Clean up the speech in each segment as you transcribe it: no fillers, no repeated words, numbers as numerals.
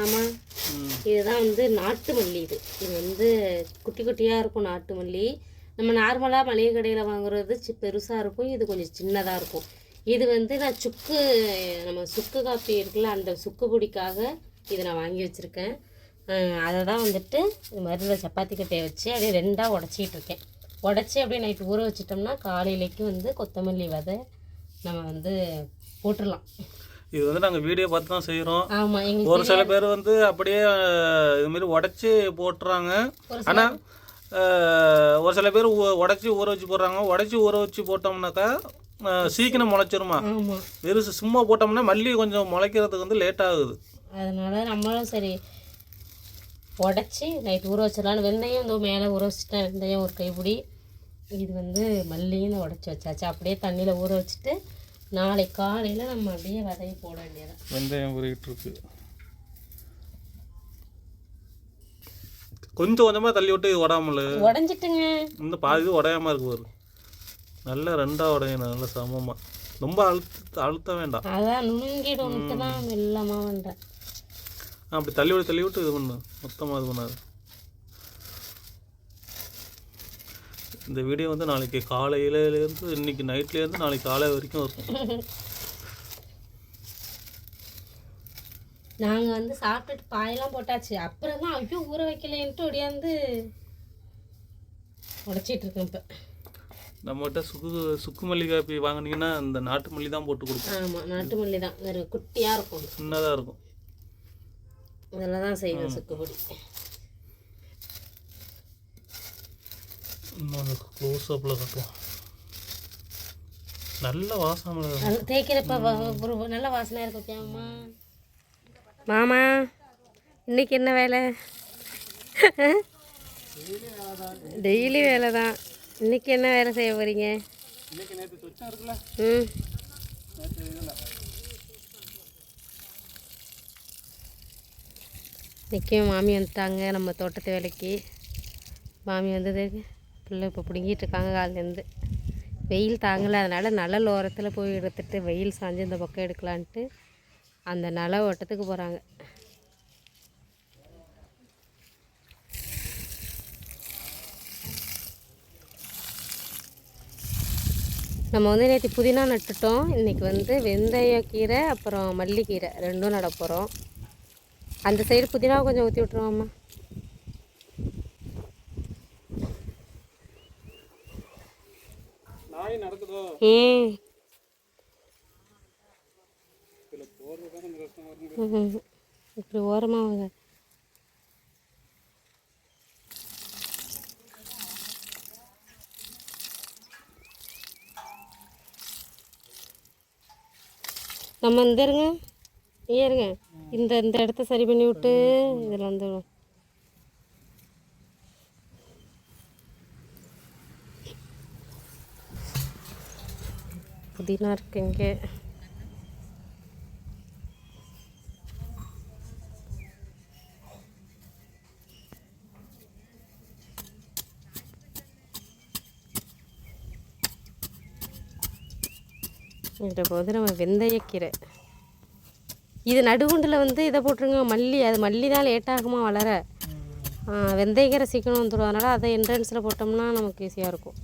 ஆமாம், இதுதான் வந்து நாட்டு மல்லி. இது வந்து குட்டி குட்டியாக இருக்கும் நாட்டு மல்லி. நம்ம நார்மலாக மளிகை கடையில் வாங்குறது பெருசாக இருக்கும், இது கொஞ்சம் சின்னதாக இருக்கும். இது வந்து நான் நம்ம சுக்கு காப்பி இருக்குல்ல, அந்த சுக்கு பொடிக்காக இதை நான் வாங்கி வச்சுருக்கேன். அதை தான் வந்துட்டு இது மாதிரி இந்த சப்பாத்தி கட்டையை வச்சு அப்படியே 2ஆக உடச்சிக்கிட்டு இருக்கேன். உடச்சி அப்படியே நைட்டு ஊற வச்சிட்டோம்னா காலையிலேக்கு வந்து கொத்தமல்லி விதை நம்ம வந்து போட்டுடலாம். இது வந்து நாங்கள் வீடியோ பார்த்து தான் செய்கிறோம். ஆமாம், ஒரு சில பேர் வந்து அப்படியே இதுமாரி உடச்சி போட்டுறாங்க. ஆனால் ஒரு சில பேர் உடச்சி ஊற வச்சு போடுறாங்க. உடச்சி ஊற வச்சு போட்டோம்னாக்கா சீக்கிரம் முளைச்சிருமா. வெறும் சும்மா போட்டோம்னா மல்லி கொஞ்சம் முளைக்கிறதுக்கு வந்து லேட் ஆகுது. அதனால் நம்மளும் சரி உடச்சி நைட்டு ஊற வச்சிடலான்னு வெந்தயம் இந்த மேலே ஊற வச்சுட்டேன். வெந்தயம் ஒரு கைப்பிடி. இது வந்து மல்லியும் உடச்சி வச்சாச்சு. அப்படியே தண்ணியில் ஊற வச்சுட்டு நாளைக்கு காலையில் நம்ம அப்படியே விதையை போட வேண்டியதான். வெந்தயம் ஊறிட்டு இருக்கு. கொஞ்சம் கொஞ்சமாக தள்ளி விட்டு உடாமல் உடஞ்சிட்டுங்க. இந்த பாதி உடையாமல் இருக்கு பாரு. நல்லா 2ஆக உடையணும், நல்லா சமமாக. ரொம்ப அழுத்த வேண்டாம். அதான் நுணுங்கிடும்ட்டு தான் மெல்லமாக வேண்டாம். அப்படி தள்ளி விட்டு இது பண்ணு, மொத்தமாக இது பண்ணாது. இந்த வீடியோ வந்து நாளைக்கு காலையிலேருந்து இன்னைக்கு நைட்லேருந்து நாளைக்கு காலை வரைக்கும் இருக்கும். நாங்கள் வந்து சாப்பிட்டுட்டு பாயெல்லாம் போட்டாச்சு. அப்புறம் தான் ஐயோ ஊற வைக்கலேன்ட்டு ஒடியாந்து உடச்சிட்டு இருக்கேன். இப்போ நம்மகிட்ட சுக்கு மல்லி காப்பி வாங்கினீங்கன்னா இந்த நாட்டு மல்லி தான் போட்டு கொடுப்போம். ஆமாம், நாட்டு மல்லி தான். வேறு குட்டியாக இருக்கும், சின்னதாக இருக்கும். இதில் தான் செய்வேன் சுக்கு பொடி. இன்னொன்று க்ளோஸ் அப்பில் கட்டுவோம். நல்ல வாசனை தேய்க்கிறப்ப நல்ல வாசனையாக இருக்கும். மாமா இன்னைக்கு என்ன வேலை? டெய்லி வேலை தான். இன்னைக்கு என்ன வேலை செய்ய போகிறீங்க? இன்றைக்கும் மாமி வந்துட்டாங்க நம்ம தோட்டத்து வேலைக்கு. மாமி வந்தது பிள்ளை இப்போ பிடுங்கிட்டு இருக்காங்க காலிலேருந்து. வெயில் தாங்கலை, அதனால் நிழல் ஓரத்தில் போய் எடுத்துட்டு வெயில் சாஞ்சு இந்த பக்கம் எடுக்கலான்ட்டு அந்த நில ஓட்டத்துக்கு போகிறாங்க. நம்ம வந்து நேற்று புதினா நட்டுட்டோம். இன்றைக்கி வந்து வெந்தயக்கீரை அப்புறம் மல்லிக்கீரை 2ம் நட போகிறோம். அந்த சைடு புதினாவை கொஞ்சம் ஊற்றி விட்ருவோம்மா. இப்படி ஓரமாக நம்ம இருங்க இந்த இடத்த சரி பண்ணி விட்டு இதில் வந்துடும். புதினா இருக்கு இங்கே. இதில் போது நம்ம வெந்தயக்கீரை. இது நடுகுண்டில் வந்து இதை போட்டுருங்க மல்லி. அது மல்லி தான் லேட்டாகுமா வளர. வெந்தயக்கீரை சீக்கிரம் வந்துடும். அதனால் அதை என்ட்ரன்ஸில் போட்டோம்னா நமக்கு ஈஸியாக இருக்கும்.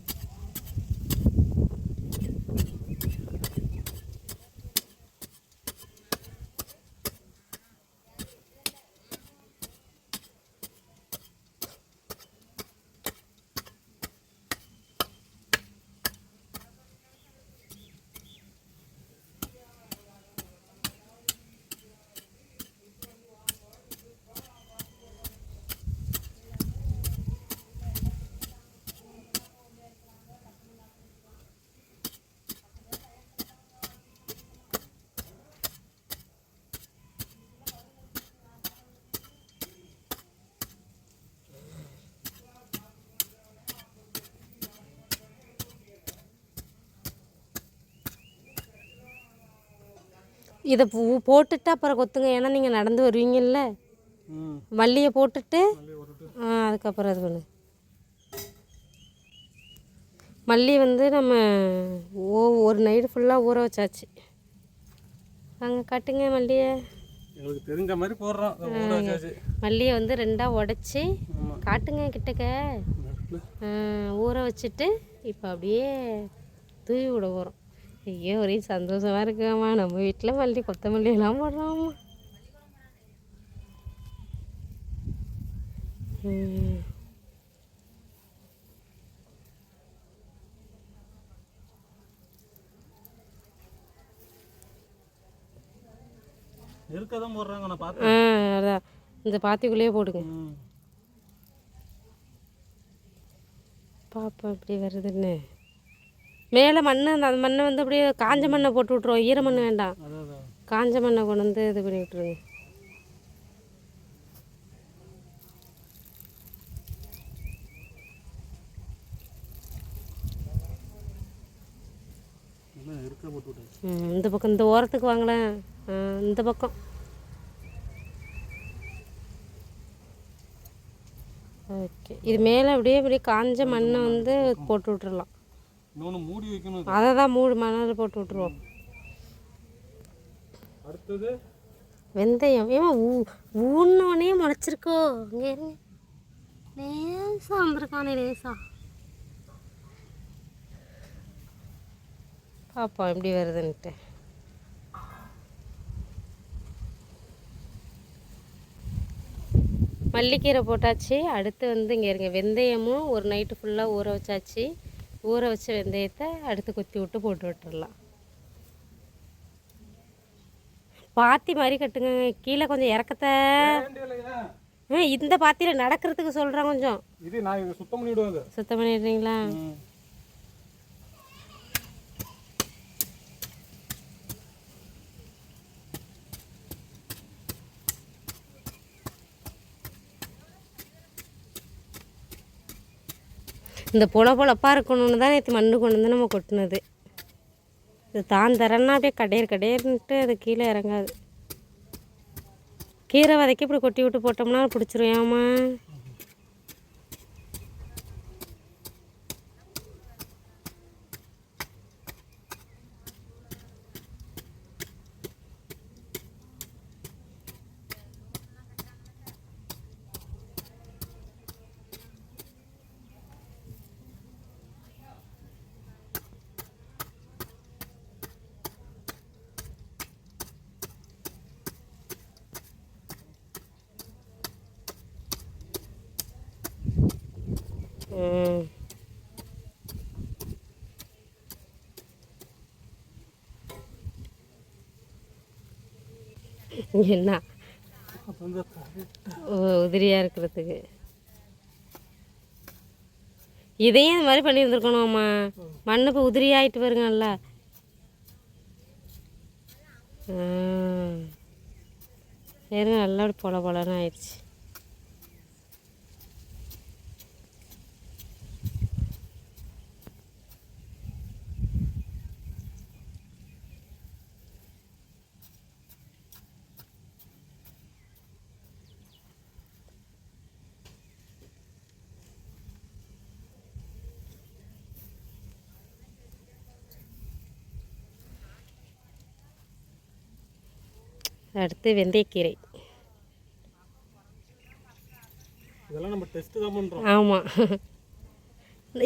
இதை போட்டுட்டு அப்புறம் கொத்துங்க. ஏன்னா நீங்கள் நடந்து வருவீங்கல்ல. மல்லியை போட்டுட்டு அதுக்கப்புறம் அது பண்ணு. மல்லி வந்து நம்ம ஒரு நைட்டு ஃபுல்லாக ஊற வச்சாச்சு. வாங்க காட்டுங்க மல்லியை. எங்களுக்கு தெரிஞ்ச மாதிரி போடுறோம். ஊற வச்சாச்சு. மல்லியை வந்து 2ஆக உடச்சி ஆமாம், காட்டுங்க கிட்டக்க ஊற வச்சுட்டு இப்போ அப்படியே தூவி விட போகிறோம். ஐயோ ஒரே சந்தோஷமாக இருக்குமா, நம்ம வீட்டில் மல்லி கொத்தமல்லி எல்லாம் போடுறோம்மா. இருக்கதான் போடுறாங்க நான் பார்த்தேன். அதான் இந்த பாத்திக்குள்ளேயே போடுங்க. பாப்பா இப்படி வருதுன்னு மேலே மண், அந்த மண்ணை வந்து அப்படியே காஞ்ச மண்ணை போட்டு விட்ருவோம். ஈர மண் வேண்டாம், காஞ்ச மண்ணை கொண்டு வந்து இது பண்ணி விட்ருங்க. இந்த பக்கம் இந்த ஓரத்துக்கு வாங்களேன். இந்த பக்கம் ஓகே. இது மேலே அப்படியே காஞ்ச மண்ணை வந்து போட்டு விட்டுறலாம். மூடி வைக்கணும். அதை தான் மணல் போட்டு விட்ருவோம். அடுத்தது வெந்தயம். ஏமா ஊன்னோடனே முளைச்சிருக்கோ, இங்கே இருங்க. லேசாக வந்திருக்கானே, லேசா பாப்பா எப்படி வருதுன்ட்டு. மல்லிக்கீரை போட்டாச்சு. அடுத்து வந்து இங்கே இருங்க, வெந்தயமும் ஒரு நைட்டு ஃபுல்லாக ஊற வச்சாச்சு. ஊற வச்ச வெந்தயத்தை அடுத்து கொத்தி விட்டு போட்டு விட்டுறலாம். பாத்தி மாதிரி கட்டுங்க, கீழே கொஞ்சம் இறக்கத்தை. இந்த பாத்தியில் நடக்கிறதுக்கு சொல்கிறேன் கொஞ்சம். இது நான் இதை சுத்தம் பண்ணிவிடுவேன். சுத்தம் பண்ணிடுறீங்களா? இந்த பொழப்பாக இருக்கணும்னு தான் நேற்று மண்ணு கொண்டு வந்து நம்ம கொட்டினது. இது தான் தரேன்னா அப்படியே கடையர்ன்ட்டு அது கீழே இறங்காது. கீரை வதக்கி இப்படி கொட்டி விட்டு போட்டோம்னா பிடிச்சிரும். ஏமா என்ன உதிரியாக இருக்கிறதுக்கு இதையும் இந்த மாதிரி பண்ணியிருந்துருக்கணும்மா. மண் இப்போ உதிரியாகிட்டு வருங்கல்ல. ஏறுங்க, நல்லா பொலன்னு ஆயிடுச்சு. அடுத்து வெந்தயக்கீரை. இதெல்லாம் நம்ம டெஸ்ட் தான் பண்ணுறோம். ஆமாம்,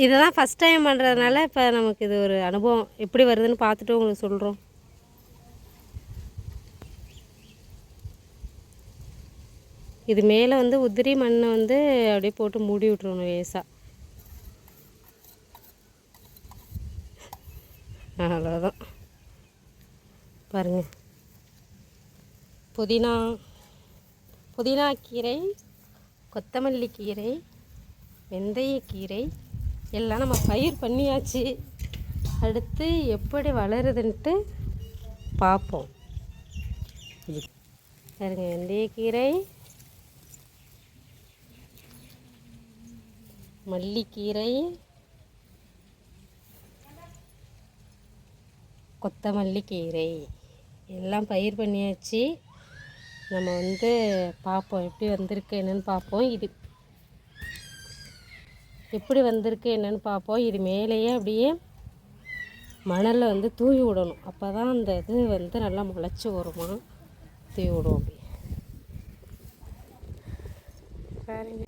இதை தான் ஃபஸ்ட் டைம் பண்ணுறதுனால இப்போ நமக்கு இது ஒரு அனுபவம். எப்படி வருதுன்னு பார்த்துட்டு உங்களுக்கு சொல்கிறோம். இது மேலே வந்து உதிரி மண்ணை வந்து அப்படியே போட்டு மூடி விட்ருணும் லேசாக. அவ்வளோதான். பாருங்கள், புதினா கீரை, கொத்தமல்லி கீரை, வெந்தயக்கீரை எல்லாம் நம்ம பயிர் பண்ணியாச்சு. அடுத்து எப்படி வளருதுன்ட்டு பார்ப்போம். பாருங்க, வெந்தயக்கீரை, மல்லிக்கீரை, கொத்தமல்லி கீரை எல்லாம் பயிர் பண்ணியாச்சு. நம்ம வந்து பார்ப்போம் எப்படி வந்திருக்கு என்னென்னு பார்ப்போம். இது எப்படி வந்திருக்கு என்னென்னு பார்ப்போம். இது மேலேயே அப்படியே மணலில் வந்து தூவி விடணும். அப்போ தான் அந்த இது வந்து நல்லா முளைச்சி வருமா. தூவி விடுவோம் அப்படியே. பாருங்க.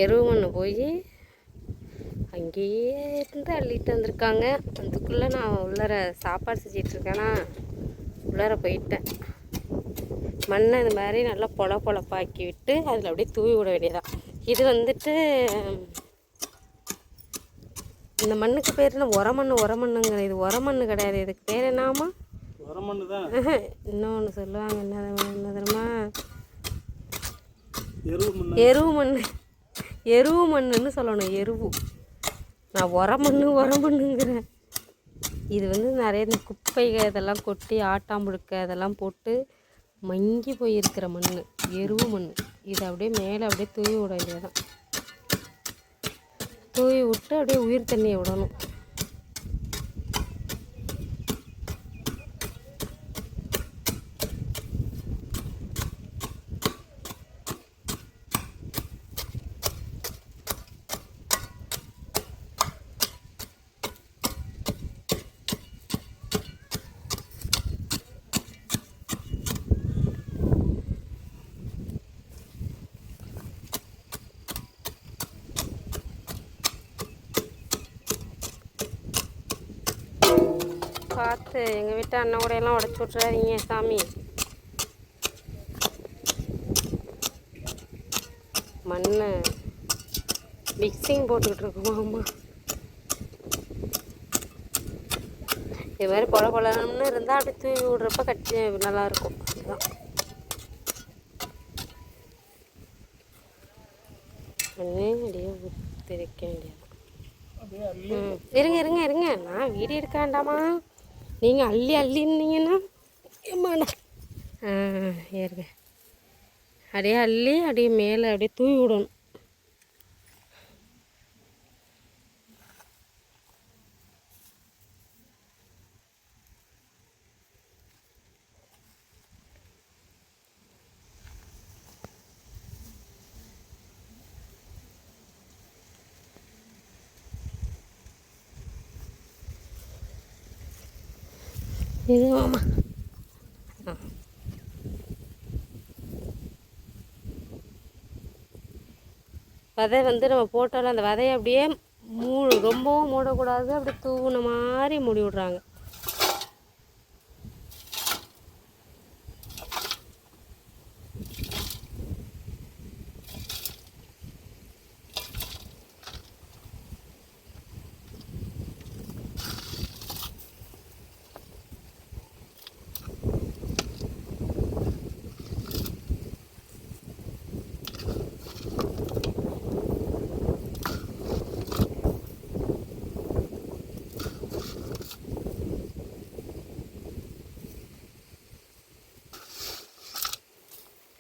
எருவு மண்ணு போய் அங்கேயே இருந்து அள்ளிட்டு வந்திருக்காங்க. அதுக்குள்ளே நான் உள்ளார சாப்பாடு செஞ்சிட்ருக்கேன்னா உள்ளார போயிட்டேன். மண்ணை இது மாதிரி நல்லா பொழப்பாக்கி விட்டு அதில் அப்படியே தூவி விட வேண்டியதான். இது வந்துட்டு இந்த மண்ணுக்கு பேர் என்ன, உரமண்ணுங்கிற. இது உரமண்ணு கிடையாது. இதுக்கு பேர் என்னாமா? உரமண்ணு தான். இன்னொன்று சொல்லுவாங்க, என்ன தெரியுமா? எருவு மண்ணுன்னு சொல்லணும். எருவு. நான் உரமண்ணுங்கிறேன். இது வந்து நிறைய இந்த குப்பைகள் இதெல்லாம் கொட்டி ஆட்டாம்புழுக்க இதெல்லாம் போட்டு மங்கி போயிருக்கிற மண், எருவு மண். இதை அப்படியே மேலே அப்படியே தூவி விட வேண்டியதான். தூவி விட்டு அப்படியே உயிர் தண்ணியை விடணும். பார்த்து எங்கள் வீட்டு அண்ணன் கூடையெல்லாம் உடச்சி விட்றாதீங்க சாமி. மண் மிக்சிங் போட்டுக்கிட்டு இருக்கோம். அம்மா இது மாதிரி பொழன்னு இருந்தால் அப்படி தூவி விட்றப்ப கட்டி நல்லாயிருக்கும். அதுதான் அப்படியே ஊற்றிருக்க வேண்டியது. இருங்க நான் வீடியோ எடுக்க வேண்டாமா? நீங்கள் அள்ளின்னீங்கன்னா ஏமாண்ணா ஏறுங்க. அப்படியே அள்ளி அப்படியே மேலே அப்படியே தூவி விடணும். இது ஆமா. விதை வந்து நம்ம போட்டாலும் அந்த விதையை அப்படியே ரொம்பவும் மூடக்கூடாது. அப்படியே தூவுன மாதிரி மூடி விட்றாங்க.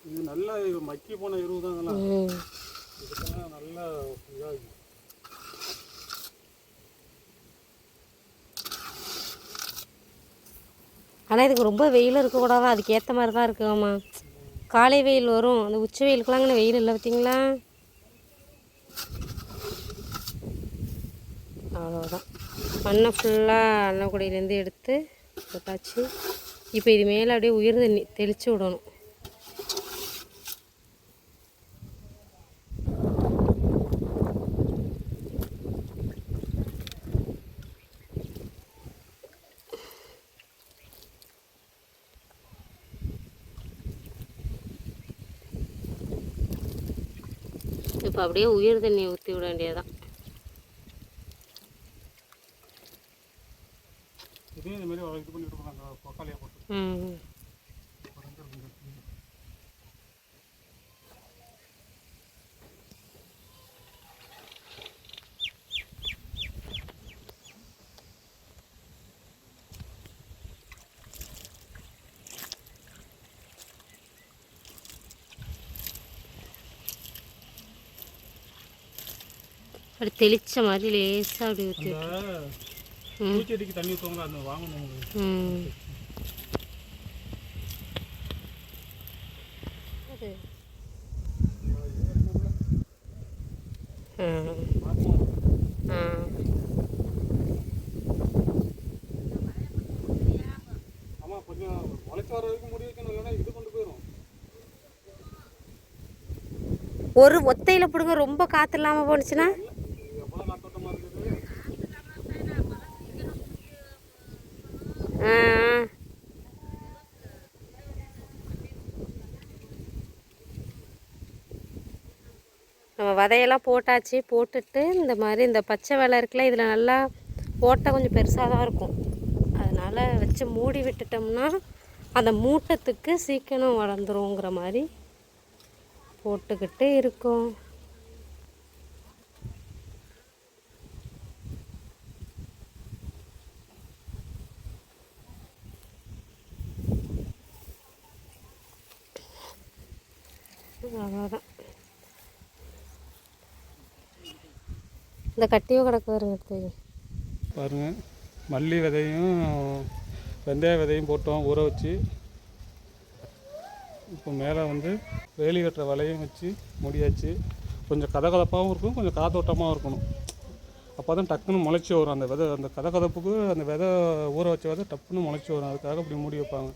இது நல்ல மக்கி போன எருவு தான். அதெல்லாம் இதுக்கெல்லாம் நல்ல இதாகும். ஆனால் இதுக்கு ரொம்ப வெயில் இருக்கக்கூடாது. அதுக்கு ஏற்ற மாதிரி தான் இருக்குங்கம்மா. காலை வெயில் வரும், அந்த உச்சி வெயிலுக்குலாங்கன்னு வெயில் இல்லை பார்த்தீங்களா? அவ்வளோதான். மண்ணை ஃபுல்லாக அன்னக்குடியிலேருந்து எடுத்து போட்டாச்சு. இப்போ இது மேலே அப்படியே உயிர் தண்ணி தெளித்து விடணும். இப்போ அப்படியே உயிர் தண்ணியை ஊற்றி விட வேண்டியதான். அப்படி தெளிச்ச மாதிரி லேசாக அப்படி ஊற்றி பூச்செடிக்கு தண்ணி ஊற்றுவாங்களா, அந்த வாங்கணும். ஆமாம் கொஞ்சம் முளைச்சி வர வரைக்கும் மூடி வைக்கணும், இல்லைன்னா இது கொண்டு போயிடும். ஒரு ஒத்தையில் பிடுங்க, ரொம்ப காற்று இல்லாமல் போணுச்சுன்னா எவ்வளோ காத்தோட்டமாக இருக்குது. நம்ம விதையெல்லாம் போட்டாச்சு. போட்டுட்டு இந்த மாதிரி இந்த பச்சை வெலை இருக்குல்ல, இதில் நல்லா ஓட்டை கொஞ்சம் பெருசாக தான் இருக்கும். அதனால் வச்சு மூடி விட்டுட்டோம்னா அந்த மூட்டத்துக்கு சீக்கிரம் வளர்ந்துருங்கிற மாதிரி போட்டுக்கிட்டு இருக்கோம். அவ்வளோதான். இந்த கட்டியோ கிடக்கு வருங்க எடுத்து பாருங்கள், மல்லி விதையும் வெந்தய விதையும் போட்டோம் ஊற வச்சு. இப்போ மேலே வந்து வேலி கட்டுற வலையும் வச்சு முடியாச்சு. கொஞ்சம் கதகதப்பாகவும் இருக்கும், கொஞ்சம் காத்தோட்டமாகவும் இருக்கணும். அப்போ தான் டக்குன்னு முளைச்சி வரும் அந்த விதை. அந்த கதகதப்புக்கு அந்த விதை ஊற வச்ச விதை டப்புன்னு முளைச்சி வரும். அதுக்காக இப்படி மூடி வைப்பாங்க.